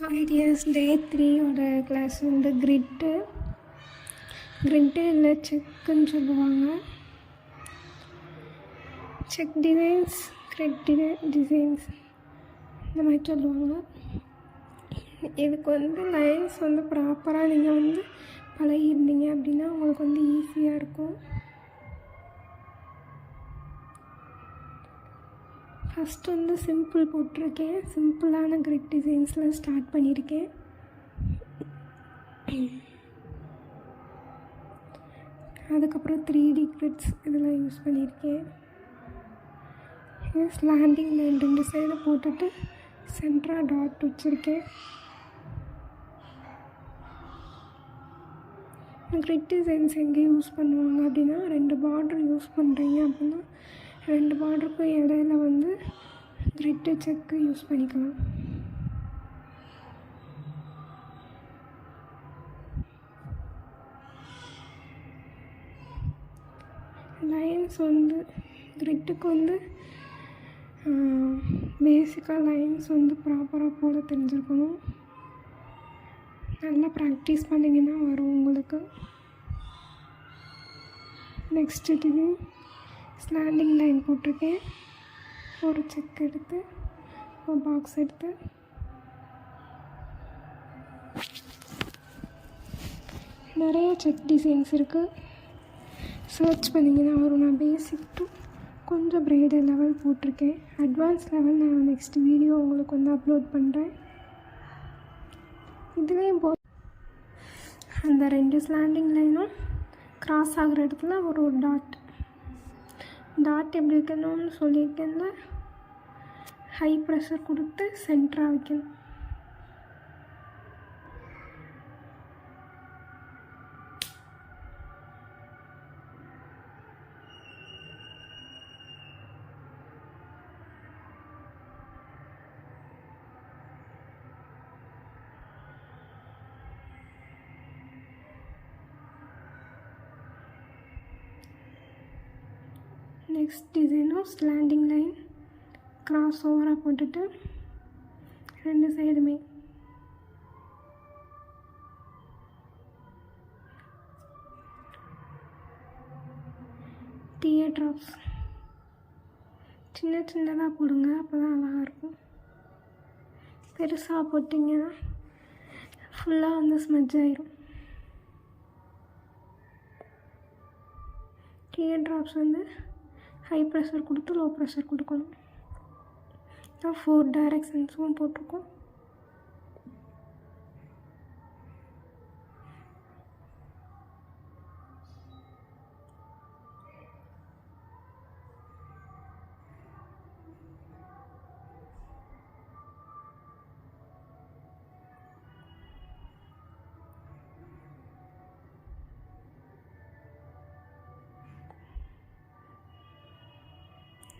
Ideas டே 3 ஓட class வந்து கிரிட்டு இல்லை செக்குன்னு சொல்லுவாங்க. செக் டிசைன்ஸ், கிரிட் டிசைன்ஸ் இந்த மாதிரி சொல்லுவாங்க. இதுக்கு வந்து லைன்ஸ் வந்து ப்ராப்பராக நீங்கள் வந்து பழகிருந்தீங்க அப்படின்னா உங்களுக்கு வந்து ஈஸியாக இருக்கும். ஃபஸ்ட்டு வந்து சிம்பிள் போட்டிருக்கேன். சிம்பிளான கிரிட் டிசைன்ஸில் ஸ்டார்ட் பண்ணியிருக்கேன். அதுக்கப்புறம் 3D கிரிட்ஸ் இதெல்லாம் யூஸ் பண்ணியிருக்கேன். ஸ்லாண்டிங் லைன் 2 சைடு போட்டுட்டு சென்டராக டாட் வச்சுருக்கேன். கிரிட் டிசைன்ஸ் எங்கே யூஸ் பண்ணுவாங்க அப்படின்னா, 2 பார்டர் யூஸ் பண்ணுறீங்க அப்படின்னா 2 பார்டருக்கும் இடையில வந்து கிரிட்டு செக்கு யூஸ் பண்ணிக்கலாம். லைன்ஸ் வந்து கிரிட்டுக்கு வந்து பேசிக்காக லைன்ஸ் வந்து ப்ராப்பராக போட தெரிஞ்சிருக்கணும். நல்லா ப்ராக்டிஸ் பண்ணிங்கன்னா வரும் உங்களுக்கு. நெக்ஸ்ட் இது ஸ்லாண்டிங் லைன் போட்டிருக்கேன். ஒரு செக் எடுத்து ஒரு பாக்ஸ் எடுத்து நிறைய செக் டிசைன்ஸ் இருக்குது, சர்ச் பண்ணிங்கன்னா வரும். நான் பேசிக் டு கொஞ்சம் ப்ரைடல் லெவல் போட்டிருக்கேன். அட்வான்ஸ் லெவல் நான் நெக்ஸ்ட் வீடியோ உங்களுக்கு வந்து அப்லோட் பண்ணுறேன். இதுலேயும் அந்த 2 ஸ்லாண்டிங் லைனும் க்ராஸ் ஆகிற இடத்துல ஒரு டாட் எப்படி வைக்கணும்னு சொல்லியிருக்கேன்ல, ஹை ப்ரெஷர் கொடுத்து சென்டராக வைக்கணும். நெக்ஸ்ட் டிசைனும் ஸ்லாண்டிங் லைன் க்ராஸ் ஓவராக போட்டுட்டு 2 சைடுமே டியர் ட்ராப்ஸ் சின்னதாக போடுங்க, அப்போ தான் அழகாக இருக்கும். பெருசாக போட்டிங்கன்னா ஃபுல்லாக வந்து ஸ்மெட்ச் ஆயிரும். டியர் ட்ராப்ஸ் வந்து ஹை ப்ரெஷர் கொடுத்து லோ ப்ரெஷர் கொடுக்கணும். 4 டைரக்ஷன்ஸும் போட்டிருக்கோம்.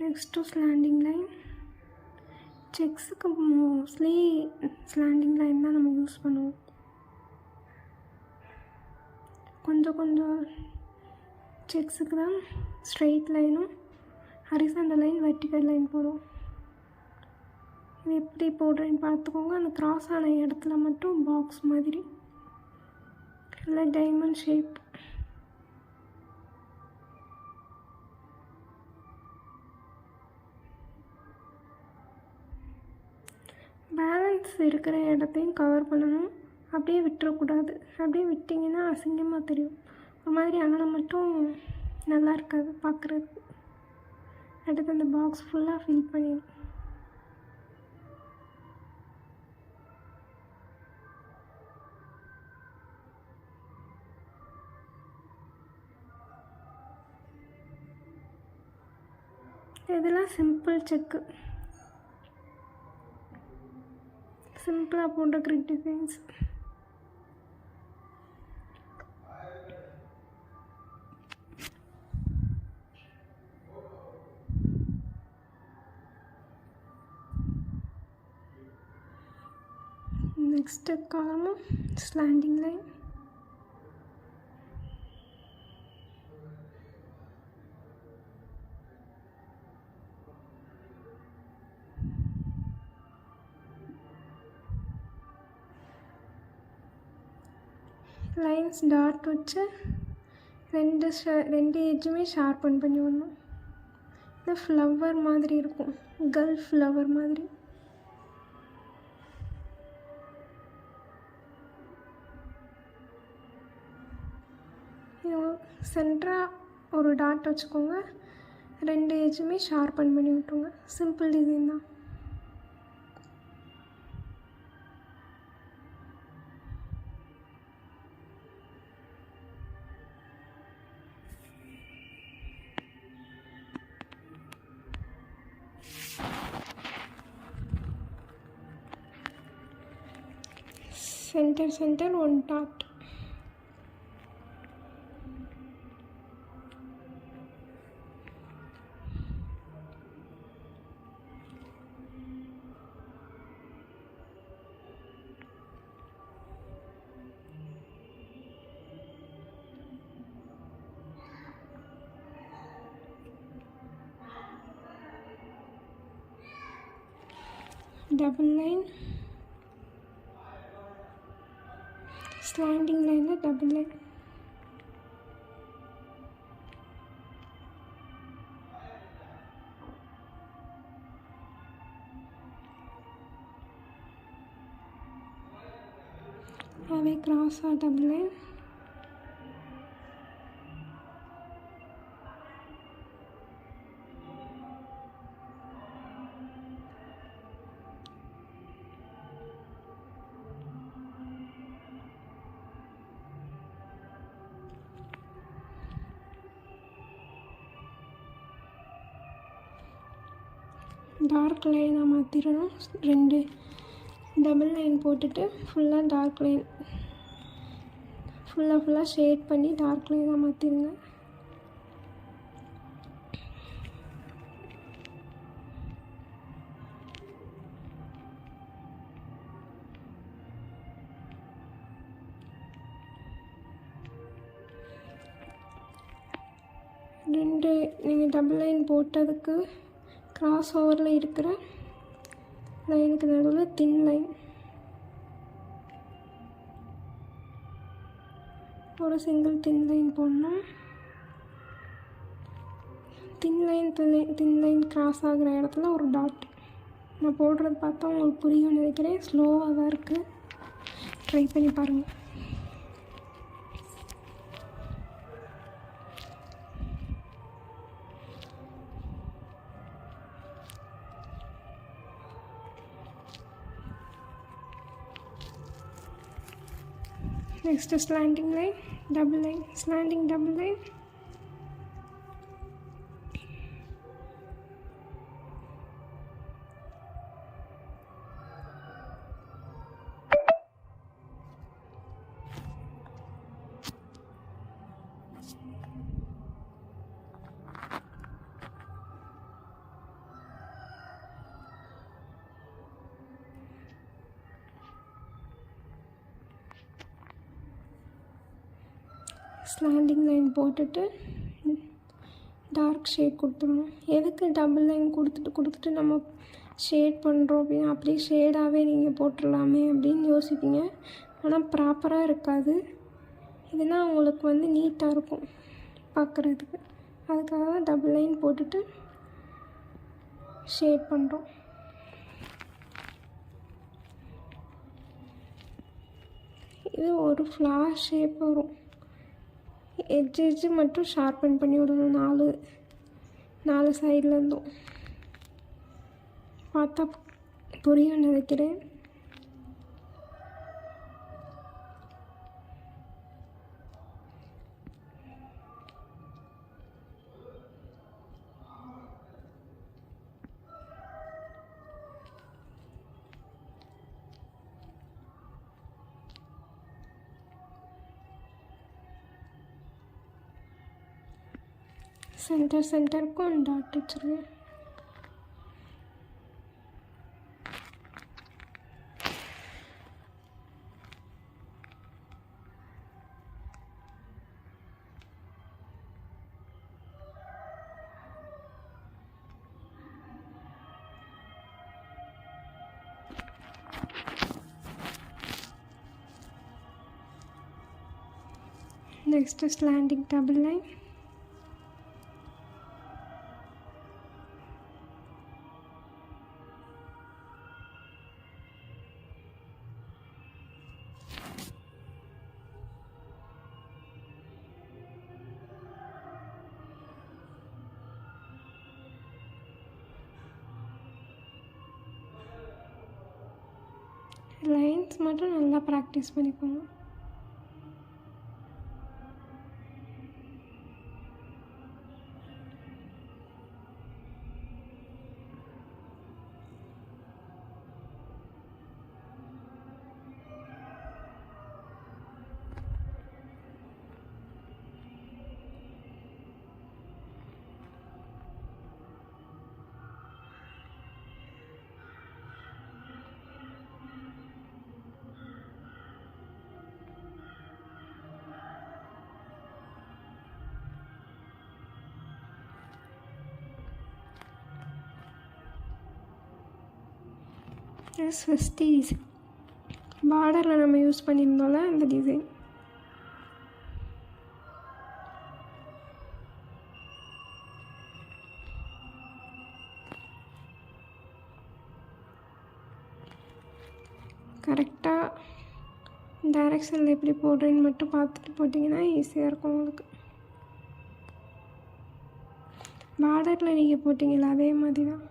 Next slanting line. செக்ஸுக்கு மோஸ்ட்லி ஸ்லாண்டிங் லைன் தான் நம்ம யூஸ் பண்ணுவோம். கொஞ்சம் செக்ஸுக்கு தான் ஸ்ட்ரெயிட் லைனும் ஹரிசாண்டல் லைன் வெர்டிக்கல் லைன் போடுவோம். இது எப்படி போடுறேன்னு பார்த்துக்கோங்க. அந்த க்ராஸ் ஆன இடத்துல மட்டும் பாக்ஸ் மாதிரி இல்லை டைமண்ட் ஷேப். பேலன்ஸ் இருக்கிற இடத்தையும் கவர் பண்ணணும். அப்படியே விட்டுறக்கூடாது. அப்படியே விட்டிங்கன்னா அசிங்கமாக தெரியும். ஒரு மாதிரி அகலம் மட்டும் நல்லா இருக்காது பார்க்குறதுக்கு. அடுத்து அந்த பாக்ஸ் ஃபுல்லாக ஃபில் பண்ணிடும். இதெல்லாம் சிம்பிள் செக்கு, சிம்பிளாக போட்ட கிரிட் டிசைன்ஸ். நெக்ஸ்ட் காலமும் ஸ்லாண்டிங் லைன். லைன்ஸ் டாட் வச்சு ரெண்டு எட்ஜுமே ஷார்பன் பண்ணி விடணும். இது ஃப்ளவர் மாதிரி இருக்கும், கல்ஃப் ஃப்ளவர் மாதிரி. சென்டராக ஒரு டாட் வச்சுக்கோங்க, ரெண்டு எட்ஜுமே ஷார்பன் பண்ணி விட்டுருங்க. சிம்பிள் டிசைன் தான். Centre one dot. Double line, slanting லைனில் டபுள் லைன். அதே கிராஸாக டபுள் லைன். டார்க் லைனாக மாற்றிடணும். ரெண்டு டபுள் லைன் போட்டுட்டு ஃபுல்லாக டார்க் லைன் ஃபுல்லாக ஷேட் பண்ணி டார்க் லைனாக மாற்றிடுங்க. ரெண்டு நீங்கள் டபுள் லைன் போட்டதுக்கு கிராஸ் ஓவரில் இருக்கிற லைனுக்கு நடுவில் தின் லைன், ஒரு சிங்கிள் தின் லைன் போடணும். தின் லைன் கிராஸ் ஆகிற இடத்துல ஒரு டாட். நான் போடுறது பார்த்தா உங்களுக்கு புரியும்னு நினைக்கிறேன். ஸ்லோவாக தான் இருக்குது, ட்ரை பண்ணி பாருங்கள். Next is slanting line, double line, slanting double line. Slanting line போட்டுட்டு டார்க் ஷேட் கொடுத்துடணும். எதுக்கு டபுள் லைன் கொடுத்துட்டு நம்ம ஷேட் பண்ணுறோம் அப்படின்னா அப்படியே ஷேடாகவே நீங்கள் போட்டுடலாமே அப்படின்னு யோசிப்பீங்க. ஆனால் ப்ராப்பராக இருக்காது. இதுனா உங்களுக்கு வந்து நீட்டாக இருக்கும் பார்க்குறதுக்கு. அதுக்காக தான் டபுள் லைன் போட்டுட்டு ஷேட் பண்ணுறோம். இது ஒரு ஃப்ளார் ஷேப் வரும். எட்ஜு மட்டும் ஷார்பன் பண்ணி விடணும், நாலு சைட்லேருந்தும். பார்த்தா புரியும் நினைக்கிறேன். சென்டருக்கும் டாட் வச்சுருவேன். Next is slanting double line. Lines மட்டும் நல்லா ப்ராக்டிஸ் பண்ணிக்கோங்க. ஃபஸ்ட்டு டிசைன் பார்டரில் நம்ம யூஸ் பண்ணியிருந்தோம்ல அந்த டிசைன். கரெக்டாக டைரெக்ஷனில் எப்படி போடுறேன்னு மட்டும் பார்த்துட்டு போட்டிங்கன்னா ஈஸியாக இருக்கும் உங்களுக்கு. பார்டரில் நீங்கள் போட்டிங்களா அதே மாதிரி தான்.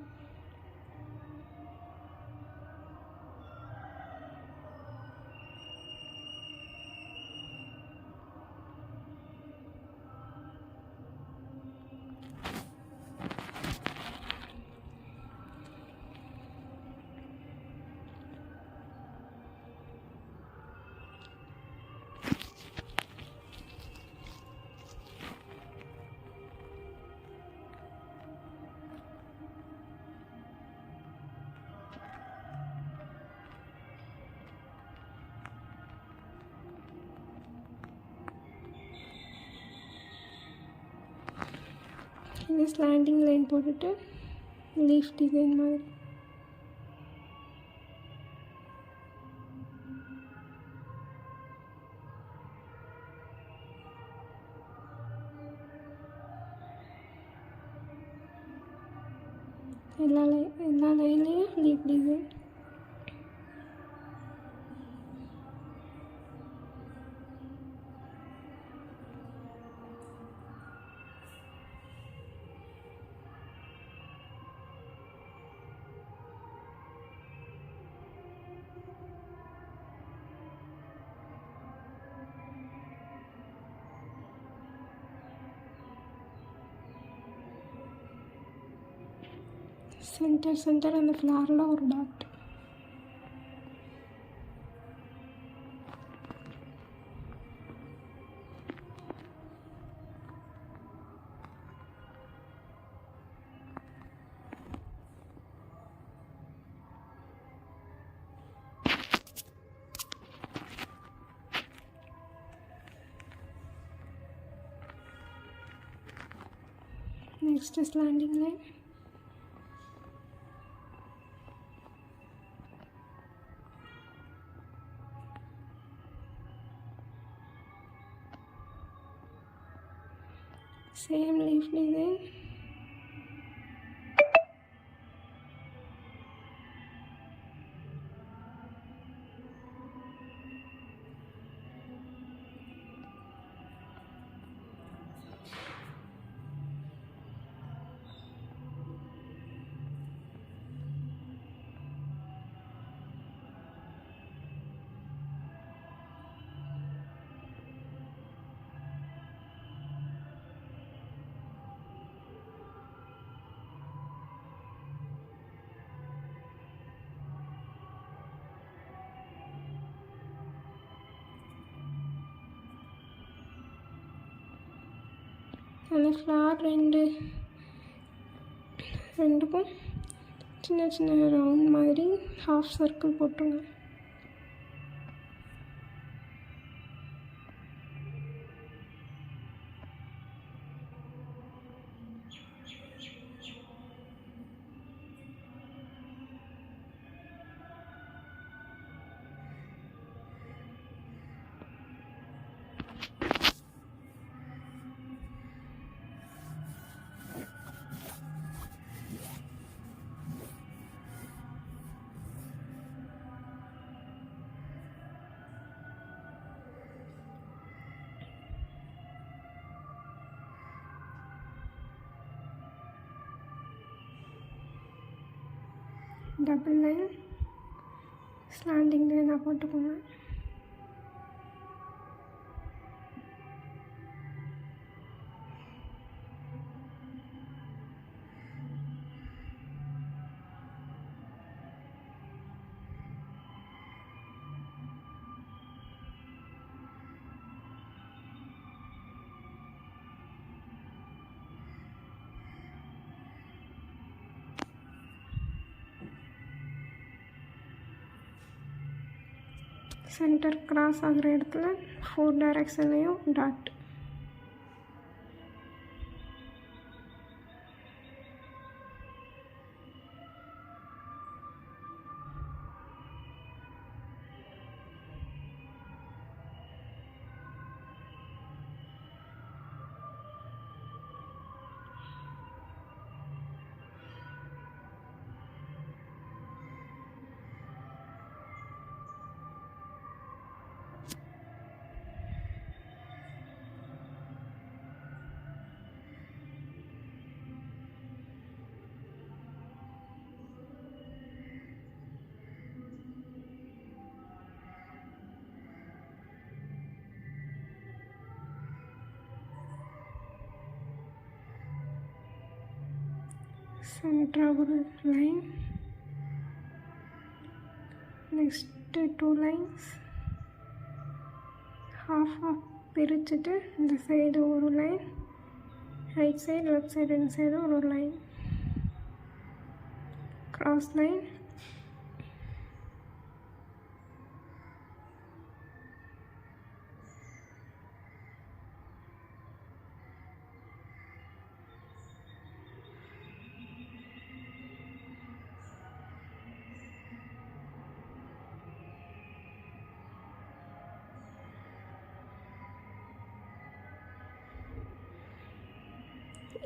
இந்த ஸ்லாண்டிங் லைன் போட்டுட்டு லீஃப் டிசைன் மாதிரி. எல்லா லைன்லேயும் லீஃப் டிசைன். சென்டர் அந்த ஃப்ளாரில் ஒரு dot. Next slanting line. Same leaf design. அந்த ஃப்ளார் ரெண்டுக்கும் சின்ன சின்ன ரவுண்ட் மாதிரி ஹாஃப் சர்க்கிள் போட்டுருங்க. டபுள் லைன் ஸ்லாண்டிங் லைனாக போட்டுக்கோங்க. சென்டர் கிராஸ் ஆகிற இடத்துல 4 டைரக்ஷன்லேயும் டாட். சென்டராக ஒரு லைன், நெக்ஸ்ட்டு 2 லைன்ஸ் ஹாஃப் பிரிச்சுட்டு இந்த சைடு ஒரு line, right side left side 2 சைடும் ஒரு லைன், கிராஸ் லைன்,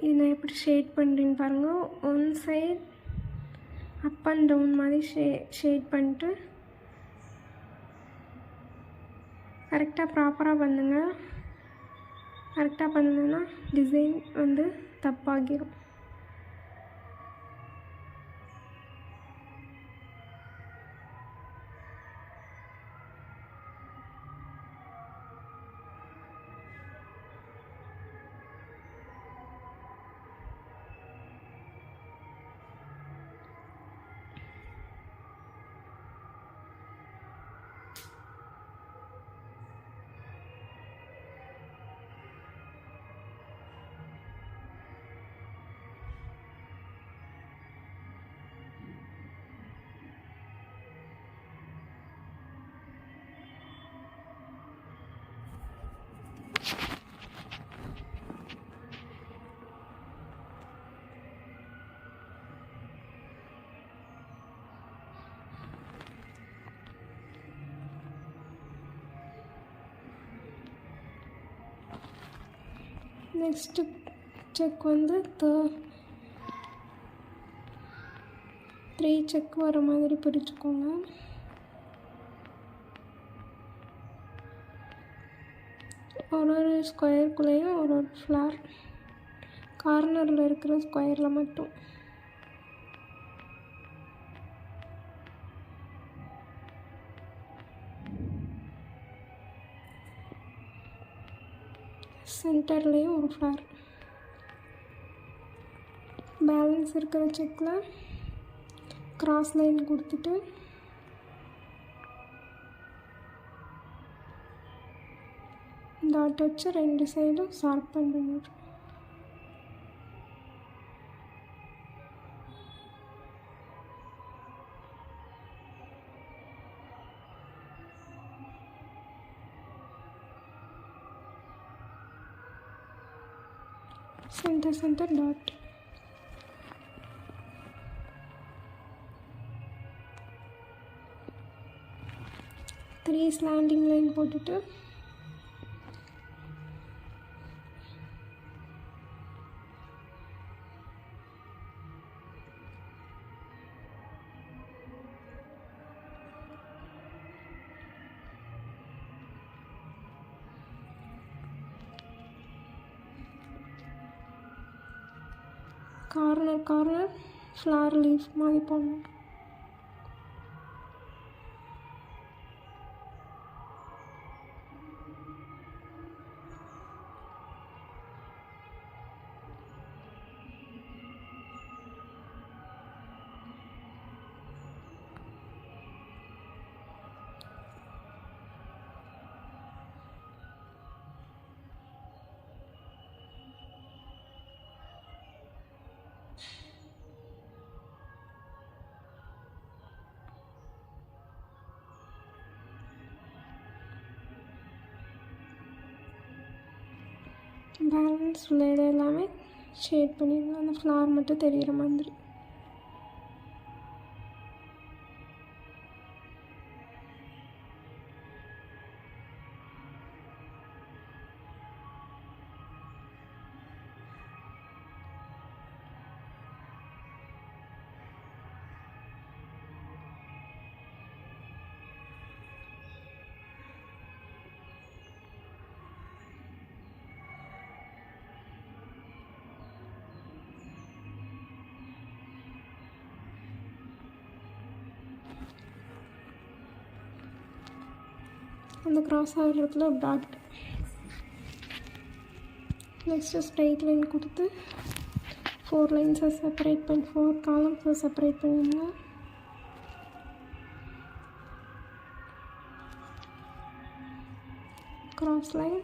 இது நான் எப்படி ஷேட் பண்ணுறேன்னு பாருங்கள். One side up and down மாதிரி ஷேட் பண்ணிட்டு கரெக்டாக ப்ராப்பராக பண்ணுங்கள். கரெக்டாக பண்ணலைன்னா டிசைன் வந்து தப்பாகிடும். நெக்ஸ்ட்டு செக் வந்து 3 செக் வர மாதிரி பிரிச்சுக்கோங்க. ஒரு ஸ்கொயருக்குள்ளேயும் ஒரு ஃப்ளார், கார்னரில் இருக்கிற ஸ்கொயரில் மட்டும். சென்டர்லேயும் ஒரு ஃப்ளார். பேலன்ஸ் இருக்கிற செக்கில் கிராஸ் லைன் கொடுத்துட்டு டாட் வச்சு 2 சைடும் ஷார்ப்பன் பண்ணிடுறோம். center dot. Three slanting line போட்டுட்டு corner flower leaf மாதிரி போடணும். பேலன்ஸ் உள்ள இடம் எல்லாமே ஷேட் பண்ணிடுங்க, அந்த ஃப்ளார் மட்டும் தெரிகிற மாதிரி. அந்த க்ராஸ் ஆகிற இடத்துல டாட். நெக்ஸ்ட்டு ஸ்ட்ரைட் லைன் கொடுத்து 4 லைன்ஸை செப்பரேட் பண்ணி 4 காலம்ஸை செப்பரேட் பண்ணிடுங்க. க்ராஸ் லைன்,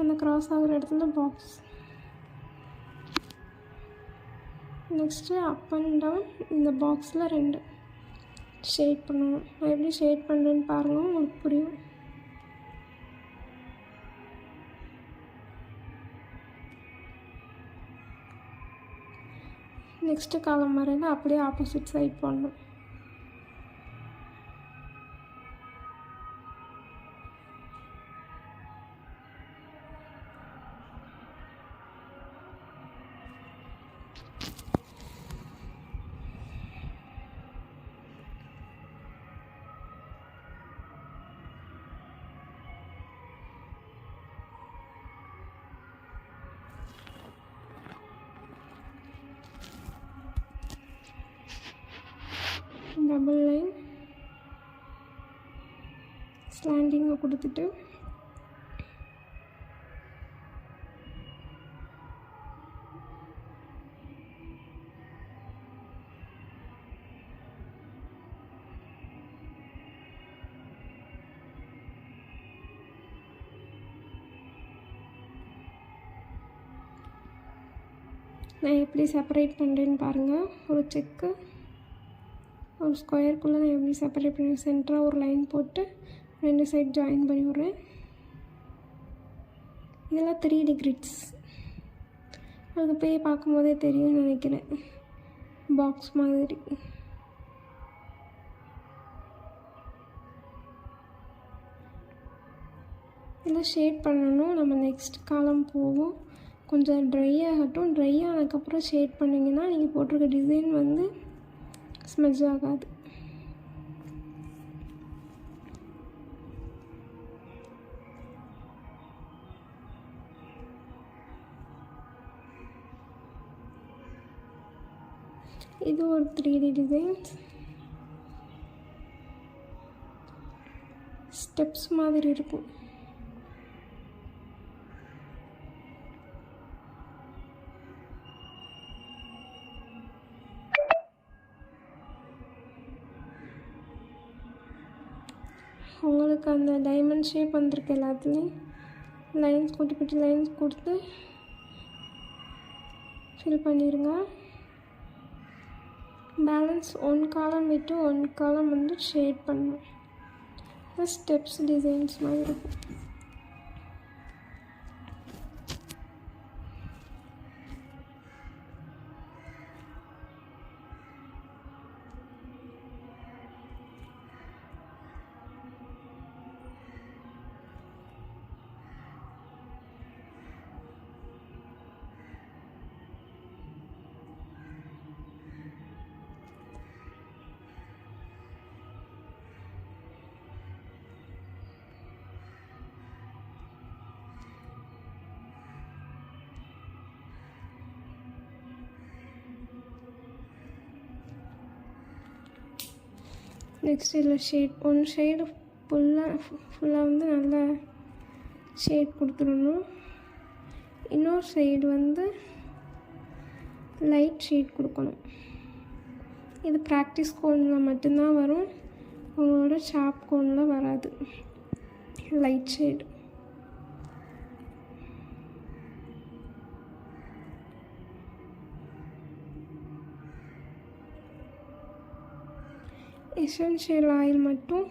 அந்த க்ராஸ் ஆகிற இடத்துல box. Next up and down இந்த பாக்ஸில் 2 ஷேட் பண்ணணும். நான் எப்படி ஷேட் பண்ணுறேன்னு பாருங்கள், உங்களுக்கு புரியும். நெக்ஸ்ட்டு காலம் வரையில் அப்படியே ஆப்போசிட் சைட் பண்ணணும். டபுள் லைன் ஸ்லாண்டிங்கை கொடுத்துட்டு நான் எப்படி செப்பரேட் பண்ணுறேன்னு பாருங்கள். ஒரு செக்கு ஒரு ஸ்கொயருக்குள்ளே நான் எப்படி செப்பரேட் பண்ணி சென்டராக ஒரு லைன் போட்டு 2 சைட் ஜாயின் பண்ணி விட்றேன். இதெல்லாம் 3D கிரிட்ஸ். அது போய் பார்க்கும்போதே தெரியும்னு நினைக்கிறேன், பாக்ஸ் மாதிரி. இதெல்லாம் ஷேட் பண்ணணும். நம்ம நெக்ஸ்ட் காலம் போவோம், கொஞ்சம் ட்ரை ஆகட்டும். ட்ரை ஆனதுக்கப்புறம் ஷேட் பண்ணிங்கன்னா நீங்கள் போட்டிருக்க டிசைன் வந்து ஸ்மெஜ் ஆகாது. இது ஒரு 3D டிசைன்ஸ், ஸ்டெப்ஸ் மாதிரி இருக்கும். உங்களுக்கு அந்த டைமண்ட் ஷேப் வந்திருக்கு, எல்லாத்துலேயும் லைன்ஸ் குட்டி குட்டி லைன்ஸ் கொடுத்து ஃபில் பண்ணிடுங்க. பேலன்ஸ் 1 காலம் விட்டு 1 காலம் வந்து ஷேட் பண்ணணும். ஸ்டெப்ஸ் டிசைன்ஸ் மாதிரி இருக்கும். நெக்ஸ்ட் இதில் ஷேட் ஒன் ஷேடு ஃபுல்லாக வந்து நல்லா ஷேட் கொடுத்துடணும். இன்னொரு சைடு வந்து லைட் ஷேட் கொடுக்கணும். இது ப்ராக்டிஸ் கோனில் மட்டும்தான் வரும், உங்களோட ஷார்ப் கோனில் வராது. Light shade. எசென்ஷியல் ஆயில் மட்டும்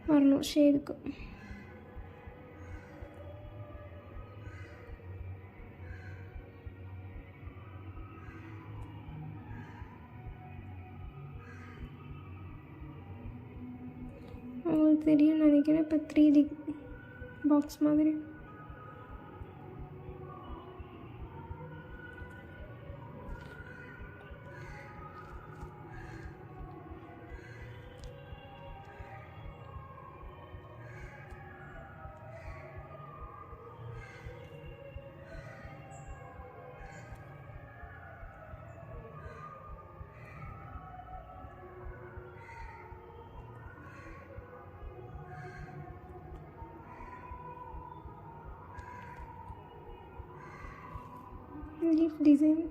வரணும் ஷேடுக்கு. உங்களுக்கு தெரியும்னு நினைக்கிறேன். இப்போ 3D பாக்ஸ் மாதிரி லீஃப் டிசைன்.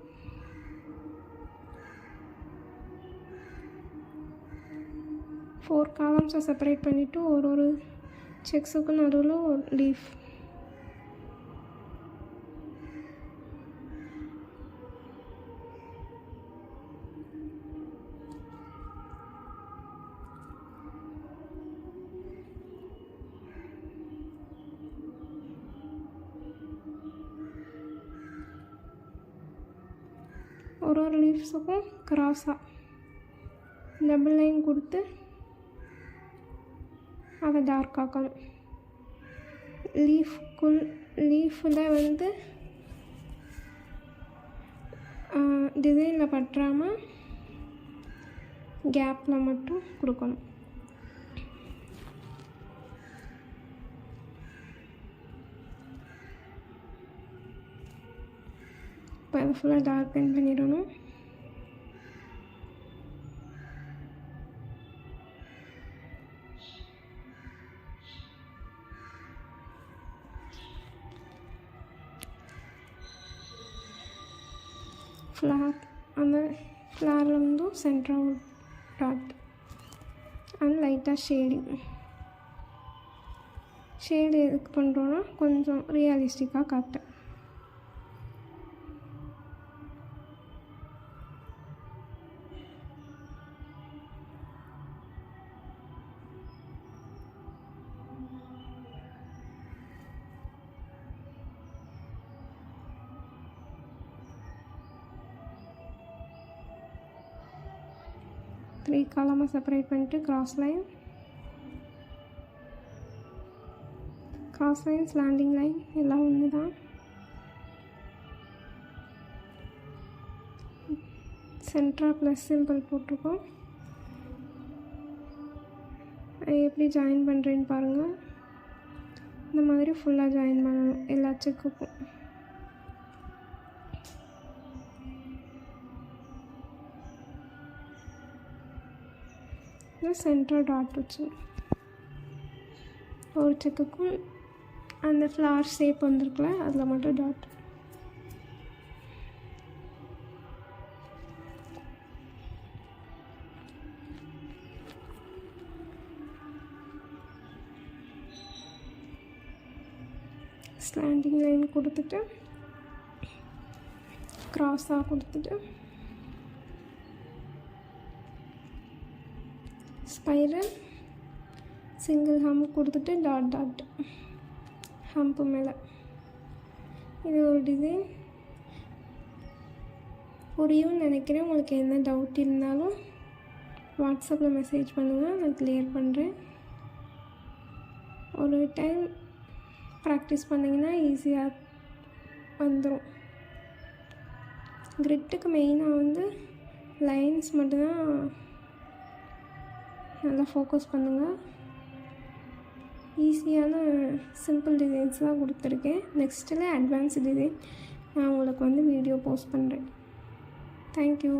ஃபோர் காலம்ஸை செப்பரேட் பண்ணிவிட்டு ஒரு செக்ஸுக்கு நடுவில் ஒரு லீஃப். ஒரு லீவ்ஸுக்கும் கிராஸாக டபுள் லைன் கொடுத்து அதை டார்க் ஆக்கணும். லீஃபில் வந்து டிசைனில் பற்றாமல் கேப்பில் மட்டும் கொடுக்கணும். இப்போ அதை ஃபுல்லாக டார்க் பெயிண்ட் பண்ணிடணும். ஃப்ளார், அந்த ஃப்ளாரில் வந்து சென்டராக ஒரு டாட் அண்ட் லைட்டாக ஷேடு எதுக்கு பண்ணுறோன்னா கொஞ்சம் ரியலிஸ்டிக்காக காட்ட. த்ரீ காலமாக செப்பரேட் பண்ணிட்டு கிராஸ் லைன், ஸ்லாண்டிங் லைன் எல்லாம் ஒன்று தான். சென்டராக ப்ளஸ் சிம்பிள் போட்டிருக்கோம். எப்படி ஜாயின் பண்ணுறேன்னு பாருங்கள். இந்த மாதிரி ஃபுல்லாக ஜாயின் பண்ணணும் எல்லா செக்குக்கும். சென்டர் டாட் வச்சு ஒரு செக்குக்கும் அந்த ஃப்ளார் ஷேப் வந்துருக்குல அதில் மட்டும் டாட். ஸ்லாண்டிங் லைன் கொடுத்துட்டு கிராஸாக கொடுத்துட்டு ஸ்பைரல் சிங்கிள் ஹம்ப் கொடுத்துட்டு டாட் ஹம்ப்பு மேலே. இது ஒரு டிசைன் புரியும்னு நினைக்கிறேன். உங்களுக்கு என்ன டவுட் இருந்தாலும் வாட்ஸ்அப்பில் மெசேஜ் பண்ணுங்கள், நான் கிளியர் பண்ணுறேன். ஒரு டைம் ப்ராக்டிஸ் பண்ணிங்கன்னா ஈஸியாக வந்துடும். கிரிட்டுக்கு மெயினாக வந்து லைன்ஸ் மட்டும்தான் நல்லா ஃபோக்கஸ் பண்ணுங்கள். ஈஸியான சிம்பிள் டிசைன்ஸ் தான் கொடுத்துருக்கேன். நெக்ஸ்ட்டில் அட்வான்ஸ் டிசைன் நான் உங்களுக்கு வந்து வீடியோ போஸ்ட் பண்ணுறேன். தேங்க்யூ.